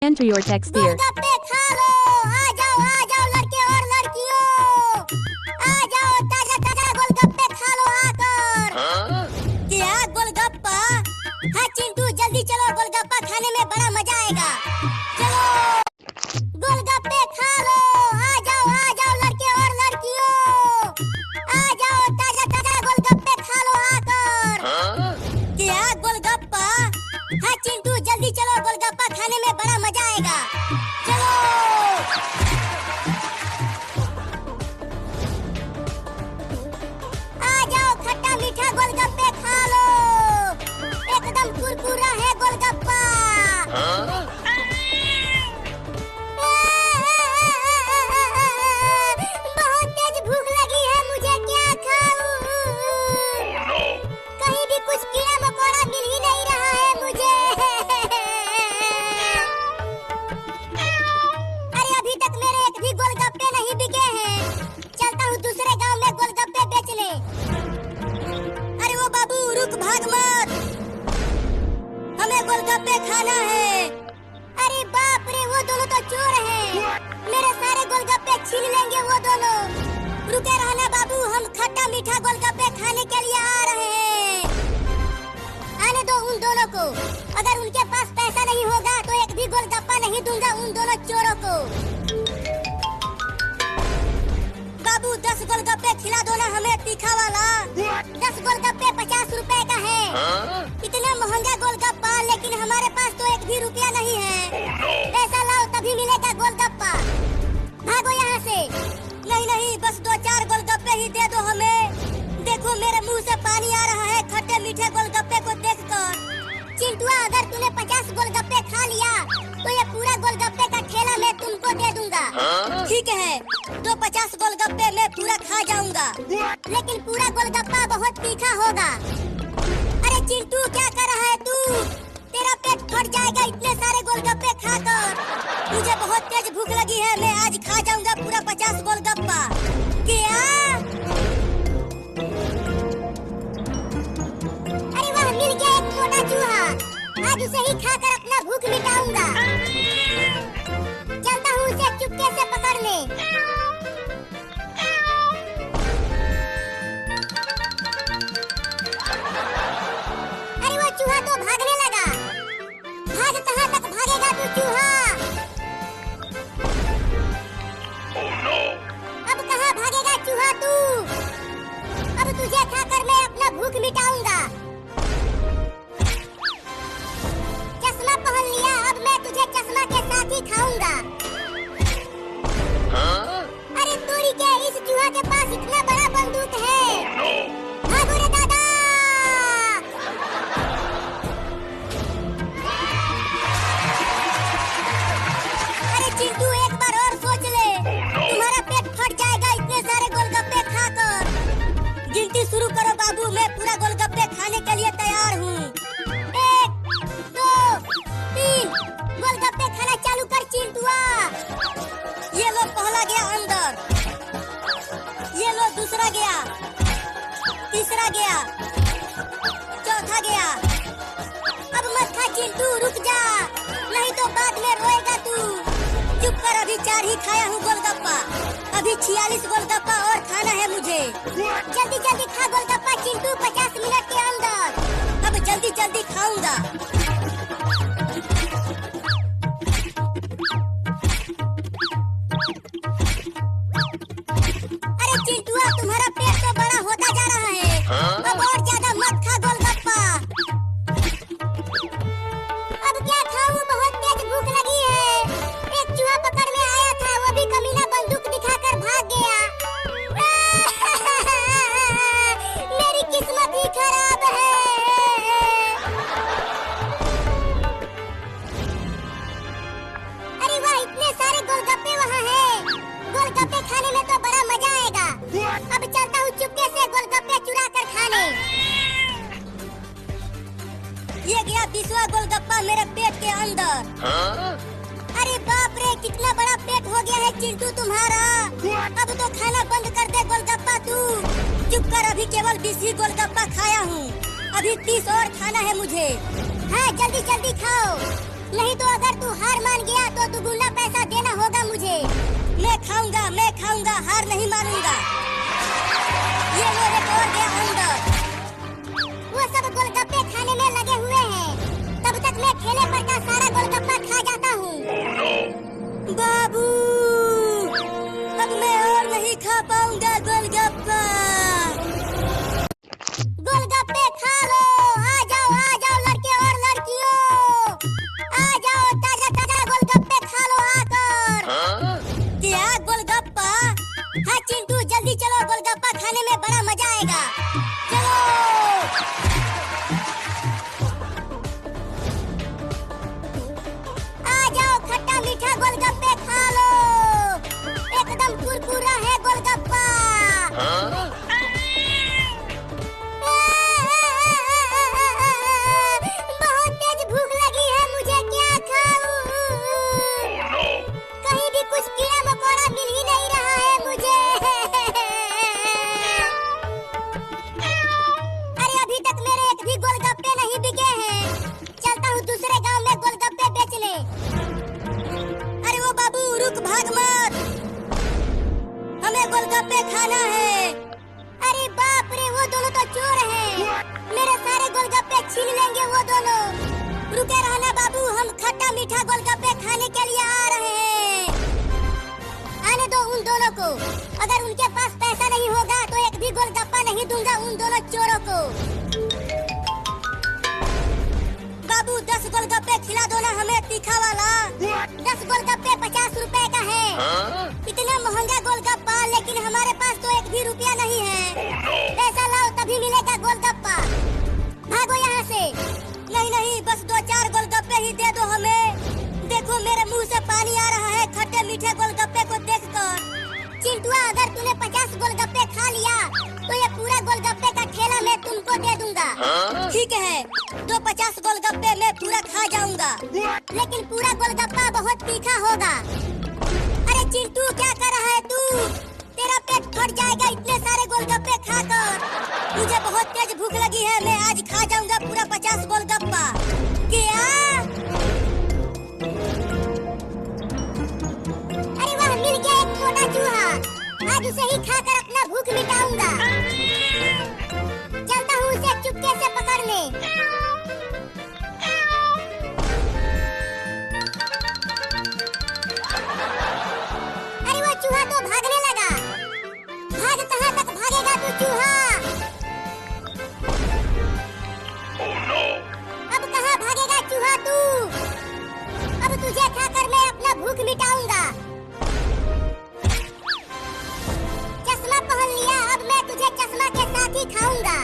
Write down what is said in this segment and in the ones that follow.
Enter your text here. गोलगप्पे खा लो, आ जाओ लड़के और लड़कियों, आ जाओ ताजा ताजा गोलगप्पे खा लो आकर। क्या गोलगप्पा? हाँ चिंटू जल्दी चलो, गोलगप्पा खाने में बड़ा मजा आएगा। चलो गोलगप्पे खा लो, आ जाओ लड़के और लड़कियों, आ जाओ ताजा ताजा गोलगप्पे खा लो आकर। क्या गोलगप्पा? हाँ चिंटू जल्दी चलो, गोलगप्पा खाने में बड़ा मजा आएगा। चलो आ जाओ खट्टा मीठा गोलगप्पे खा लो, एकदम कुरकुरा है गोलगप्पा। बहुत तेज भूख लगी है मुझे, क्या खाऊं? कहीं भी कुछ कीड़ा मकोड़ा मिल ही नहीं रहा है मुझे। अरे अभी तक मेरे एक भी गोलगप्पे नहीं बिके हैं, चलता हूँ दूसरे गांव में गोलगप्पे बेचने। अरे वो बाबू रुक, भाग मत, हमें गोलगप्पे खाना है। अरे बाप रे, वो दोनों तो चोर हैं, मेरे सारे गोलगप्पे छीन लेंगे वो दोनों। रुके रहना बाबू, हम खट्टा मीठा गोलगप्पे खाने के लिए आ रहे हैं। आने दो उन दोनों को, अगर उनके पास पैसा नहीं होगा तो एक भी गोलगप्पा नहीं दूंगा उन दोनों चोरों को। बाबू 10 गोलगप्पे खिला दो ना हमें, तीखा वाला। 10 गोलगप्पे 50 रुपए का है। इतना महंगा गोलगप्पा, लेकिन हमारे पास तो एक भी रुपया नहीं है। पैसा लाओ तभी मिलेगा गोलगप्पा, भागो यहाँ से। नहीं, बस 2-4 गोलगप्पे ही दे दो हमें। देखो मेरे मुंह से पानी आ रहा है खट्टे मीठे गोलगप्पे को देखकर। चिंटुआ अगर तूने 50 गोलगप्पे खा लिया तो ये पूरा गोलगप्पे का ठेला मैं तुमको दे दूंगा। ठीक है, तो 50 गोलगप्पे मैं पूरा खा जाऊंगा, लेकिन पूरा गोलगप्पा बहुत तीखा होगा। अरे चिंटू क्या कर रहा है तू? तेरा पेट फट जाएगा इतने सारे गोलगप्पे खाकर। मुझे बहुत तेज भूख लगी है, मैं आज खा जाऊंगा पूरा 50 गोलगप्पा। क्या? अरे वाह, मिल गया एक मोटा चूहा, आज उसे ही खाकर अपना भूख मिटाऊंगा। चलता हूँ उसे चुपके से पकड़ने। अरे वो चूहा तो भागने लगा, भाग कहाँ तक भागेगा तू चूहा? अब कहाँ भागेगा चूहा तू? अब तुझे खाकर मैं अपना भूख मिटाऊंगा। चश्मा पहन लिया, अब मैं तुझे चश्मा के साथ ही खाऊंगा। अरे तोरी के, इस चूहा के पास इतना बड़ा बंदूक है। भागो रे दादा। अरे चिंटू एक बार और सोच ले, तुम्हारा पेट फट जाएगा इतने सारे गोलगप्पे खाकर। गिनती शुरू करो बाबू, मैं पूरा गोलगप्पे खाने के लिए तैयार हूँ। 1, 2, 3, गोलगप्पे खाना चालू कर चिंटुआ। ये लो पहला गया अंदर, ये लो दूसरा गया, तीसरा गया, चौथा गया। अब मत खा चिंटू, रुक जा, नहीं तो बाद में रोएगा तू। चुप कर, अभी 4 ही खाया हूँ गोलगप्पा, अभी 46 गोलगप्पा और खाना है मुझे। जल्दी जल्दी खा गोलगप्पा चिंटू, 50 मिनट के अंदर। अब जल्दी जल्दी खाऊंगा। अरे चिंटुआ तुम्हारा पेट तो बड़ा होता जा रहा है, अब और ज्यादा मत खा गोलगप्पा। अब क्या खाऊं, बहुत तेज भूख लगी है। एक चूहा पकड़ में आया था, वो भी कमीना बंदूक दिखाकर भाग गया। मेरी किस्मत ही खराब है। अरे वाह, इतने सारे गोलगप्पे वहाँ हैं। गोलगप्पे खाने में तो बड़ा मजा आएगा। अब चलता हूँ चुपके से गोलगप्पे चुरा कर खाने। ये गया 20वां गोलगप्पा मेरे पेट के अंदर। अरे बाप रे, कितना बड़ा पेट हो गया है चिंटू तुम्हारा। अब तो खाना बंद कर दे गोलगप्पा तू। चुप कर, अभी केवल 20 ही गोलगप्पा खाया हूँ, अभी 30 और खाना है मुझे। हाँ जल्दी जल्दी खाओ, नहीं तो अगर तू हार मान गया तो दुगुना पैसा देना होगा मुझे। मैं खाऊंगा, हार नहीं मानूंगा। ये लो एक और गया अंदर। वो सब गोलगप्पे खाने में लगे हुए हैं, तब तक मैं ठेले पर का सारा गोलगप्पा खा जाता हूँ। बाबू, अब मैं और नहीं खा पाऊंगा गोलगप्पा। गोलगप्पे खा लो, आ जाओ लड़के और लड़कियों, आ जाओ ताजा गोलगप्पे खा लो आकर। क्या गोलगप्पा? हाँ चिंटू जल्दी चलो, गोलगप्पा खाने में बड़ा मजा आएगा। चलो आ जाओ, खट्टा मीठा गोलगप्पे खा लो, एकदम कुरकुरा है गोलगप्पा। बहुत तेज भूख लगी है मुझे, क्या खाऊं? कहीं भी कुछ कीड़ा मकोड़ा मिल ही नहीं रहा है मुझे। अरे अभी तक मेरे एक भी गोलगप्पे नहीं बिके हैं। चलता हूँ दूसरे गांव में गोलगप्पे बेचने। अरे वो बाबू रुक, भाग मत, हमें गोलगप्पे खाना है। अरे बाप रे, वो दोनों तो चोर हैं, मेरे सारे गोलगप्पे छीन लेंगे वो दोनों। रुके रहना बाबू, हम खट्टा मीठा गोलगप्पे खाने के लिए आ रहे हैं। आने दो उन दोनों को, अगर उनके पास पैसा नहीं होगा तो एक भी गोलगप्पा नहीं दूंगा उन दोनों चोरों को। बाबू 10 गोलगप्पे खिला दो ना हमें, तीखा वाला। 10 गोलगप्पे 50 रुपए का है। इतना महंगा गोलगप्पा, लेकिन हमारे पास तो एक भी रुपया नहीं है। पैसा लाओ तभी मिलेगा गोलगप्पा। भागो यहाँ से। नहीं, बस 2-4 गोलगप्पे ही दे दो हमें। देखो मेरे मुंह से पानी आ रहा है खट्टे मीठे गोलगप्पे को देखकर। चिंटुआ, अगर तूने 50 गोलगप्पे खा लिया तो ये पूरा गोलगप्पे का ठेला मैं तुमको दे दूंगा। ठीक है, तो 50 गोलगप्पे मैं पूरा खा जाऊंगा, लेकिन पूरा गोलगप्पा बहुत तीखा होगा। अरे चिंटू, क्या कर रहा है तू? तेरा पेट फट जाएगा इतने सारे गोलगप्पे खाकर। मुझे बहुत तेज भूख लगी है, मैं आज खा जाऊंगा पूरा 50 गोलगप्पा। क्या? अरे वाह, मिल गया एक मोटा चूहा, आज उसे ही खाकर अपना भूख मिटाऊंगा। चलता हूँ उसे चुपके से पकड़ने। अरे वो चूहा तो भागने लगा। भाग, कहाँ तक भागेगा तू चूहा? अब कहाँ भागेगा चूहा तू? अब तुझे खाकर मैं अपना भूख मिटाऊंगा। चश्मा पहन लिया, अब मैं तुझे चश्मा के साथ ही खाऊंगा।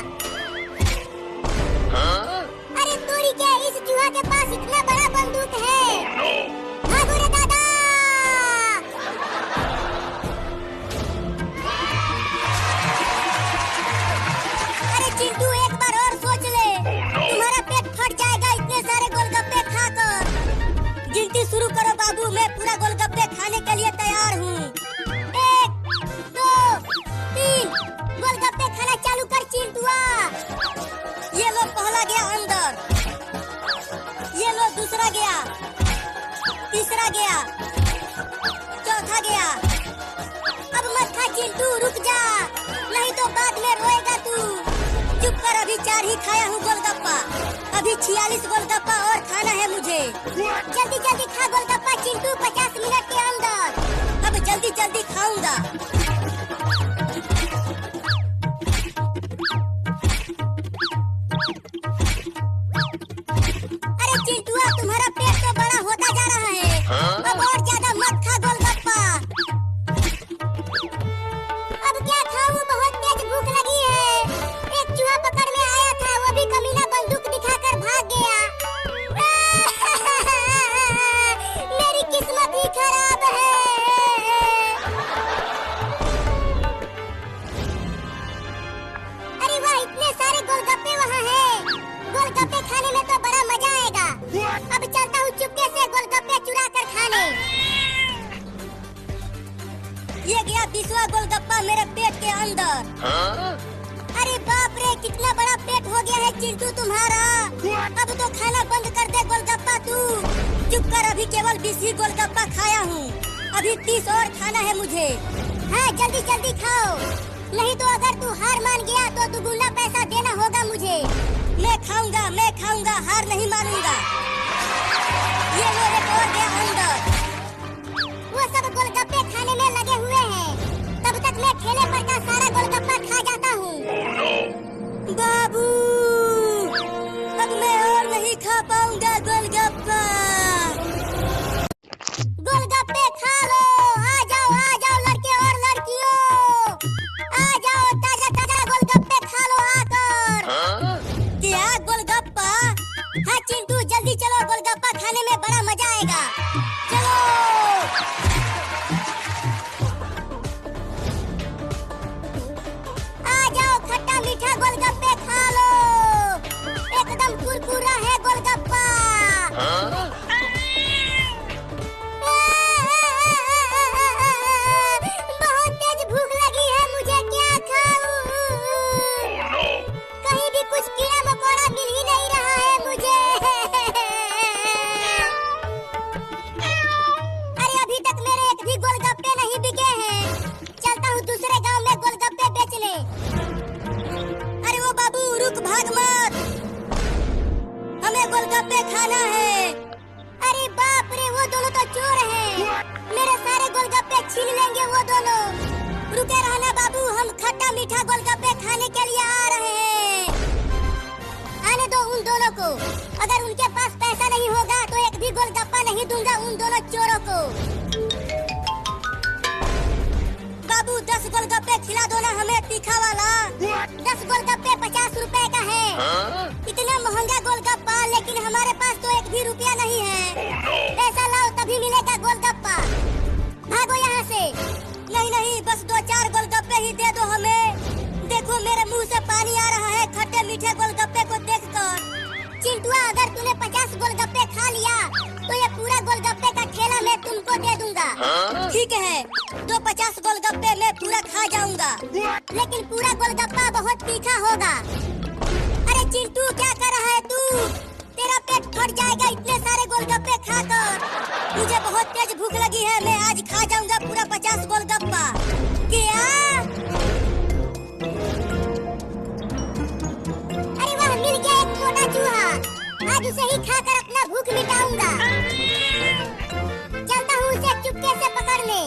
अरे तोरी के, इस चूहा के पास इतना बड़ा बंदूक है। भागो रे दादा। अरे चिंटू, एक बार और सोच ले, तुम्हारा पेट फट जाएगा इतने सारे गोलगप्पे खाकर। गिनती शुरू करो बाबू, मैं पूरा गोलगप्पे खाने के लिए तैयार हूँ। 1, 2, 3 गोलगप्पे खाना चालू कर चिंटुआ। ये लो पहला गया अंदर, ये लो दूसरा गया, तीसरा गया, चौथा गया। अब मत खा चिंटू, रुक जा, नहीं तो बाद में रोएगा तू। चुप कर, अभी 4 ही खाया हूँ गोलगप्पा, अभी 46 गोलगप्पा और खाना है मुझे। जल्दी खा गोलगप्पा चिंटू, 50 मिनट के अंदर। अब जल्दी खाऊंगा। अरे चिंटुआ, तुम्हारा पेट तो बड़ा होता जा रहा है, अब और ज्यादा मत खा गोलगप्पा। अब क्या खाऊं, बहुत तेज भूख लगी है। एक चूहा पकड़ में आया था, वो भी कमीना बंदूक दिखाकर भाग गया। मेरी किस्मत ही खराब है। अरे वाह, इतने सारे गोलगप्पे वहाँ हैं। गोलगप्पे खाने में तो बड़ा मजा आएगा। अब चलता हूँ चुपके से गोलगप्पे चुरा कर खाने। ये गया 20वां गोलगप्पा मेरे पेट के अंदर। अरे बाप रे, कितना बड़ा पेट हो गया है चिंटू तुम्हारा। अब तो खाना बंद कर दे गोलगप्पा तू। चुप कर, अभी केवल 20 ही गोलगप्पा खाया हूँ, अभी 30 और खाना है मुझे। हाँ जल्दी जल्दी खाओ, नहीं तो अगर तू हार मान गया तो दुगुना पैसा देना होगा मुझे। मैं खाऊंगा, हार नहीं मानूंगा। ये लो एक और गया अंदर। वो सब गोलगप्पे खाने में लगे हुए हैं, तब तक मैं ठेले पर का सारा गोलगप्पा खा जाता हूँ। बाबू अब मैं और नहीं खा पाऊंगा गोलगप्पा। गोलगप्पे खा लो, आ जाओ लड़के और लड़कियों, आ जाओ ताजा ताजा गोलगप्पे खा लो आकर। क्या गोलगप्पा? हाँ चिंटू जल्दी चलो, गोलगप्पा खाने में बड़ा मजा आएगा। चलो आ जाओ, खट्टा मीठा गोलगप्पे खा लो, एकदम कुरकुरा है गोलगप्पा। बहुत तेज भूख लगी है मुझे, क्या खाऊं? कहीं भी कुछ कीड़ा मकोड़ा मिल ही नहीं रहा है मुझे। अरे अभी तक मेरे एक भी गोलगप्पे नहीं बिके हैं, चलता हूँ दूसरे गांव में गोलगप्पे बेचने। अरे वो बाबू रुक, भाग मत, हमें गोलगप्पे खाना है। अरे बाप रे, वो दोनों तो चोर हैं, मेरे सारे गोलगप्पे छीन लेंगे वो दोनों। रुके रहना बाबू, हम खट्टा मीठा गोलगप्पे खाने के लिए आ रहे हैं। आने दो उन दोनों को, अगर उनके पास पैसा नहीं होगा तो एक भी गोलगप्पा नहीं दूंगा उन दोनों चोरों को। बाबू 10 गोलगप्पे खिला दो ना हमें, तीखा वाला। 10 गोलगप्पे 50 रुपए का है। इतना महंगा गोलगप्पा, लेकिन हमारे पास तो एक भी रुपया नहीं है। पैसा लाओ तभी मिलेगा गोलगप्पा, भागो यहाँ से। नहीं, बस 2-4 गोलगप्पे ही दे दो हमें। देखो मेरे मुंह से पानी आ रहा है खट्टे मीठे गोलगप्पे को देखकर। चिंटुआ अगर तूने 50 गोलगप्पे खा लिया तो ये पूरा गोलगप्पे का ठेला मैं तुमको दे दूंगा। ठीक है, तो 50 गोलगप्पे मैं पूरा खा जाऊंगा, लेकिन पूरा गोलगप्पा बहुत तीखा होगा। अरे चिंटू क्या कर रहा है तू? तेरा पेट फट जाएगा इतने सारे गोलगप्पे खाकर। मुझे बहुत तेज भूख लगी है, मैं आज खा जाऊंगा पूरा 50 गोलगप्पा। क्या? अरे वाह, मिल गया एक मोटा चूहा, आज उसे ही खाकर अपना भूख मिटाऊंगा। चलता हूँ उसे चुपके से पकड़ने।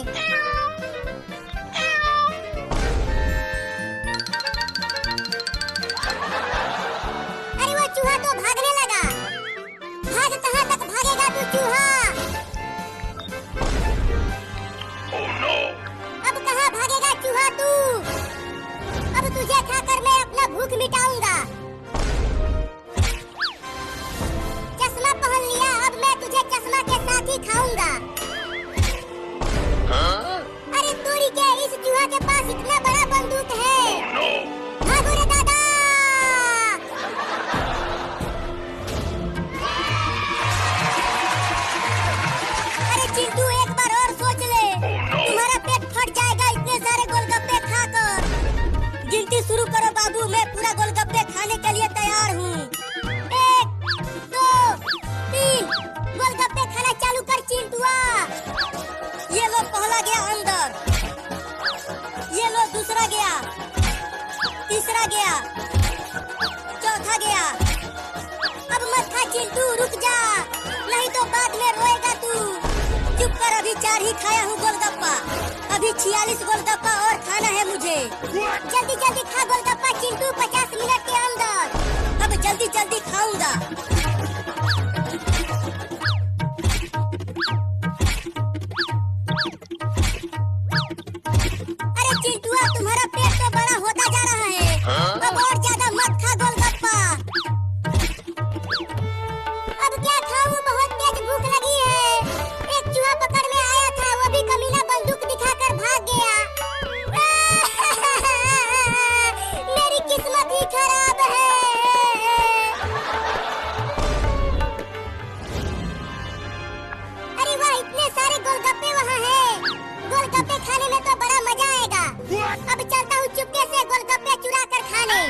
अरे वो चूहा तो भागने लगा, भाग, कहाँ तक भागेगा तू चूहा? अब कहाँ भागेगा चूहा तू? अब तुझे खाकर मैं अपना भूख मिटाऊंगा। चश्मा पहन लिया, अब मैं तुझे चश्मा के साथ ही खाऊंगा। अरे तोरी के, इस चूहा के पास इतना बड़ा बंदूक है। भागो रे दादा। अरे चिंटू एक बार और सोच ले, तुम्हारा पेट फट जाएगा इतने सारे गोलगप्पे खाकर। गिनती शुरू करो बाबू, मैं पूरा गोलगप्पे खाने के लिए तैयार हूँ। 1, 2, 3 गोलगप्पे खाना चालू कर चिंटुआ। ये लो पहला गया अंदर, ये लो दूसरा गया, तीसरा गया, चौथा गया। अब मत खा चिंटू, रुक जा, नहीं तो बाद में रोएगा तू। चुप कर, अभी 4 ही खाया हूँ गोलगप्पा, अभी 46 गोलगप्पा और खाना है मुझे। जल्दी जल्दी खा गोलगप्पा चिंटू, 50 मिनट के अंदर। अब जल्दी जल्दी खाऊंगा। अरे चिंटुआ तुम्हारा पेट तो बड़ा होता जा रहा है, अब और ज्यादा मत खा गोलगप्पा। अब क्या खाऊं, बहुत तेज भूख लगी है। एक चूहा पकड़ में आया था, वो भी कमीना बंदूक दिखाकर भाग गया। मेरी किस्मत ही खराब है। अरे वाह, इतने सारे गोलगप्पे वहाँ हैं। गोलगप्पे खाने में तो बड़ा मजा आएगा। अब चलता हूँ चुपके से गोलगप्पे चुरा कर खाने।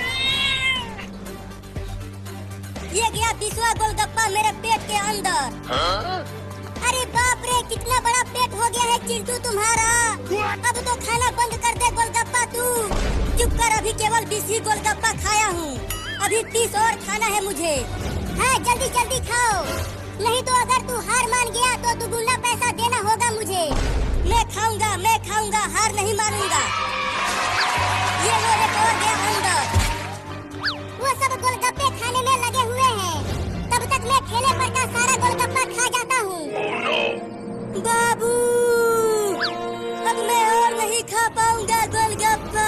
ये गया 20वां गोलगप्पा मेरे पेट के अंदर। अरे बाप रे, कितना बड़ा पेट हो गया है चिंटू तुम्हारा। अब तो खाना बंद कर दे गोलगप्पा तू। चुप कर, अभी केवल 20 ही गोलगप्पा खाया हूँ, अभी 30 और खाना है मुझे। हाँ, जल्दी जल्दी खाओ, नहीं तो अगर तू हार मान गया तो दुगुना पैसा देना होगा मुझे। मैं खाऊंगा, हार नहीं मानूंगा। ये लो, एक और गया अंदर। वो सब गोलगप्पे खाने में लगे हुए हैं, तब तक मैं ठेले पर का सारा गोलगप्पा खा जाता हूँ। बाबू, अब मैं और नहीं खा पाऊंगा गोलगप्पा।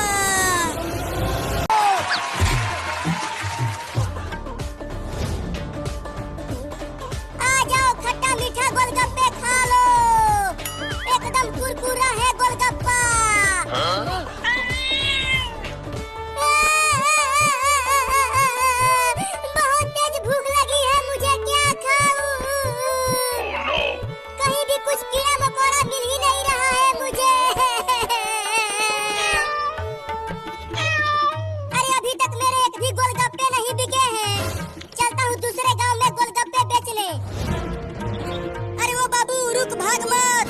आ जाओ, खट्टा मीठा गोलगप्पे खा लो, एकदम कुरकुरा है गोलगप्पा। बहुत तेज भूख लगी है मुझे, क्या खाऊं? कहीं भी कुछ कीड़ा मकोड़ा मिल ही नहीं रहा है मुझे। अरे अभी तक मेरे एक भी गोलगप्पे नहीं बिके हैं, चलता हूँ दूसरे गांव में गोलगप्पे बेचने। अरे वो बाबू, रुक, भाग मत,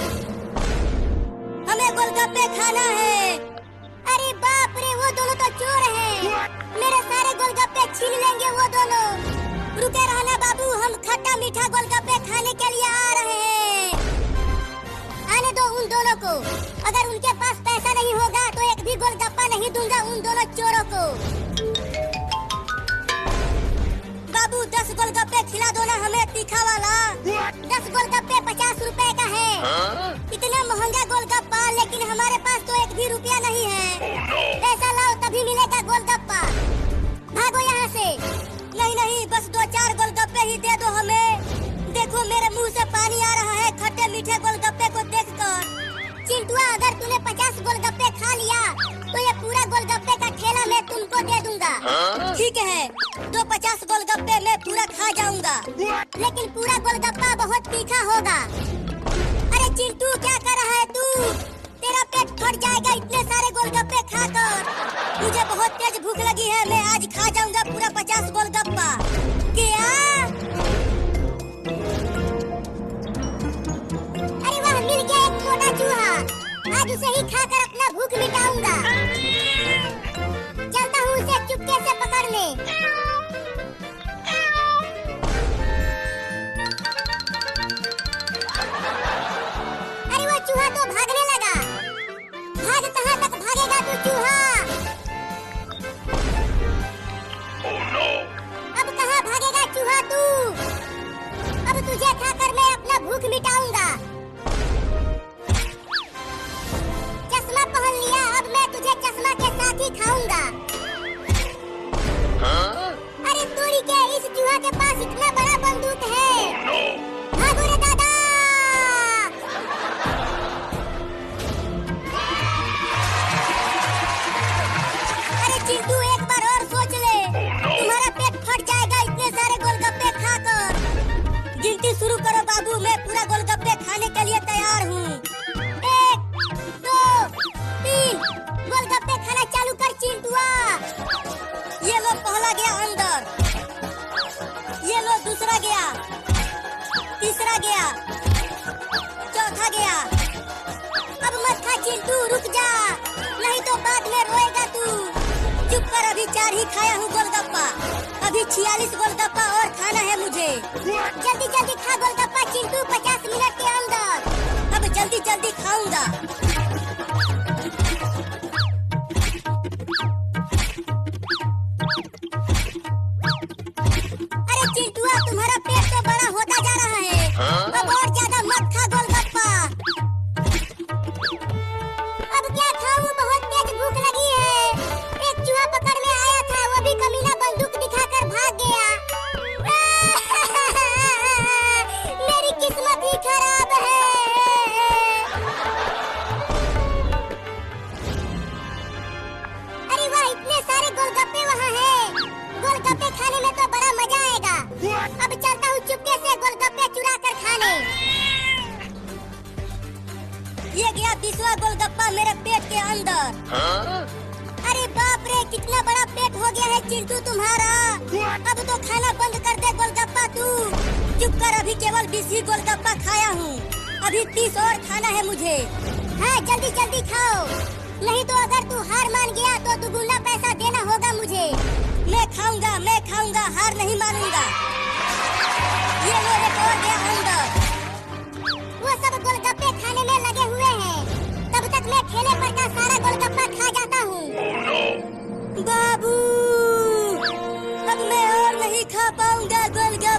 हमें गोलगप्पे खाना है। अरे बाप रे, वो दोनों तो चोर हैं, मेरे सारे गोलगप्पे छीन लेंगे वो दोनों। रुके रहना बाबू, हम खट्टा मीठा गोलगप्पे खाने के लिए आ रहे हैं। आने दो उन दोनों को, अगर उनके पास पैसा नहीं होगा तो एक भी गोलगप्पा नहीं दूंगा उन दोनों चोरों को। बाबू, 10 गोलगप्पे खिला दो ना हमें, तीखा वाला। 10 गोलगप्पे 50 रुपए का है। इतना महंगा गोलगप्पा, लेकिन हमारे पास तो एक भी रुपया नहीं है। पैसा लाओ तभी मिलेगा गोलगप्पा, भागो यहाँ से। नहीं, बस 2-4 गोलगप्पे ही दे दो हमें। देखो मेरे मुंह से पानी आ रहा है खट्टे मीठे गोलगप्पे को देखकर। चिंटुआ, अगर तूने 50 गोलगप्पे खा लिया तो ये पूरा गोलगप्पे का ठेला मैं तुमको दे दूंगा। ठीक है, तो 50 गोलगप्पे मैं पूरा खा जाऊंगा, लेकिन पूरा गोलगप्पा बहुत तीखा होगा। अरे चिंटू, क्या कर रहा है तू? तेरा पेट फट जाएगा इतने सारे गोलगप्पे खाकर। मुझे बहुत तेज भूख लगी है, मैं आज खा जाऊंगा पूरा 50 गोलगप्पा। क्या? अरे वाह, मिल गया एक मोटा चूहा, आज उसे ही खाकर अपना भूख मिटाऊंगा। चलता हूँ उसे चुपके से पकड़ने। अरे वो चूहा तो भागने लगा। भाग, कहाँ तक भागेगा तू चूहा? अब कहाँ भागेगा चूहा तू? अब तुझे खाकर मैं अपना भूख मिटाऊंगा। चश्मा पहन लिया, अब मैं तुझे चश्मा के साथ ही खाऊंगा। अरे तोड़ी के, इस चूहा के पास इतना बड़ा बंदूक है। भागो रे दादा। अरे चिंटू, एक बार और सोच ले, तुम्हारा पेट फट जाएगा इतने सारे गोलगप्पे खाकर। गिनती शुरू करो बाबू, मैं पूरा गोलगप्पे खाने के लिए तैयार हूँ। 1, 2, 3, गोलगप्पे खाना चालू कर चिंटुआ। ये लो, पहला गया अंदर। ये लो, दूसरा गया, तीसरा गया, चौथा गया। अब मत खा चिंटू, रुक जा, नहीं तो बाद में रोएगा तू। चुप कर, अभी 4 ही खाया हूँ गोलगप्पा, अभी 46 गोलगप्पा और खाना है मुझे। जल्दी जल्दी खा गोलगप्पा चिंटू, 50 मिनट के अंदर। अब जल्दी जल्दी खाऊंगा। अरे चिंटुआ, तुम्हारा पेट तो बड़ा होता जा रहा है, अब और ज्यादा मत खा गोलगप्पा। अब क्या खाऊं, बहुत तेज भूख लगी है। एक चूहा पकड़ने आया था, वो भी कमीना बंदूक दिखाकर भाग गया। मेरी किस्मत ही खराब है। अरे वाह, इतने सारे गोलगप्पे वहाँ हैं। गोलगप्पे खाने में तो बड़ा मजा आएगा। अब चलता हूँ चुपके से गोलगप्पे चुरा कर खाने। ये गया 20वां गोलगप्पा मेरे पेट के अंदर। अरे बाप रे, कितना बड़ा पेट हो गया है चिंटू तुम्हारा। अब तो खाना बंद कर दे गोलगप्पा तू। चुप कर, अभी केवल 20 ही गोलगप्पा खाया हूँ, अभी 30 और खाना है मुझे। हाँ जल्दी जल्दी खाओ, नहीं तो अगर तू हार मान गया तो दुगुना पैसा देना होगा मुझे। मैं खाऊंगा, हार नहीं मानूंगा। ये लो एक और गया अंदर। वो सब गोलगप्पे खाने में लगे हुए हैं, तब तक मैं ठेले पर का सारा गोलगप्पा खा जाता हूँ। बाबू, अब मैं और नहीं खा पाऊंगा गोलगप्पा।